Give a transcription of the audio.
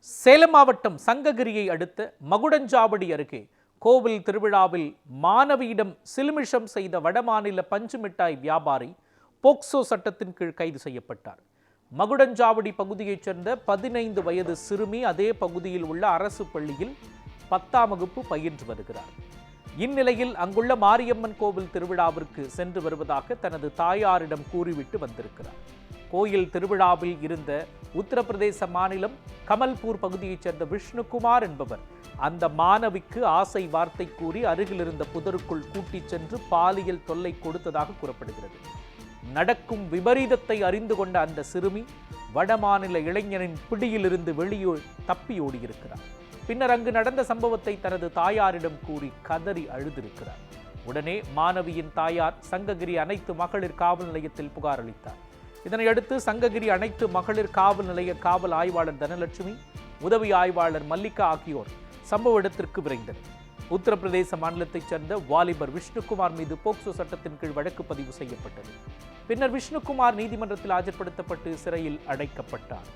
சேலம் மாவட்டம் சங்ககிரியை அடுத்த மகுடஞ்சாவடி அருகே கோவில் திருவிழாவில் மாணவியிடம் சிலுமிஷம் செய்த வடமாநில பஞ்சு மிட்டாய் வியாபாரி போக்சோ சட்டத்தின் கீழ் கைது செய்யப்பட்டார். மகுடஞ்சாவடி பகுதியைச் சேர்ந்த 15 வயது சிறுமி அதே பகுதியில் உள்ள அரசு பள்ளியில் 10ஆம் வகுப்பு பயின்று வருகிறார். இந்நிலையில் அங்குள்ள மாரியம்மன் கோவில் திருவிழாவிற்கு சென்று வருவதாக தனது தாயாரிடம் கூறிவிட்டு வந்திருக்கிறார். கோயில் திருவிழாவில் இருந்த உத்தரப்பிரதேச மாநிலம் கமல்பூர் பகுதியைச் சேர்ந்த விஷ்ணுகுமார் என்பவர் அந்த மாணவிக்கு ஆசை வார்த்தை கூறி அருகில் இருந்த புதருக்குள் கூட்டிச் சென்று பாலியல் தொல்லை கொடுத்ததாக கூறப்படுகிறது. நடக்கும் விபரீதத்தை அறிந்து கொண்ட அந்த சிறுமி வடமாநில இளைஞனின் பிடியிலிருந்து வெளியே தப்பியோடியிருக்கிறார். பின்னர் அங்கு நடந்த சம்பவத்தை தனது தாயாரிடம் கூறி கதறி அழுதிருக்கிறார். உடனே மாணவியின் தாயார் சங்ககிரி அனைத்து மகளிர் காவல் நிலையத்தில் புகார் அளித்தார். இதனையடுத்து சங்ககிரி அனைத்து மகளிர் காவல் நிலைய காவல் ஆய்வாளர் தனலட்சுமி, உதவி ஆய்வாளர் மல்லிகா ஆகியோர் சம்பவ இடத்திற்கு விரைந்தனர். உத்தரப்பிரதேச மாநிலத்தைச் சேர்ந்த வாலிபர் விஷ்ணுகுமார் மீது போக்சோ சட்டத்தின் கீழ் வழக்கு பதிவு செய்யப்பட்டது. பின்னர் விஷ்ணுகுமார் நீதிமன்றத்தில் ஆஜர்படுத்தப்பட்டு சிறையில் அடைக்கப்பட்டார்.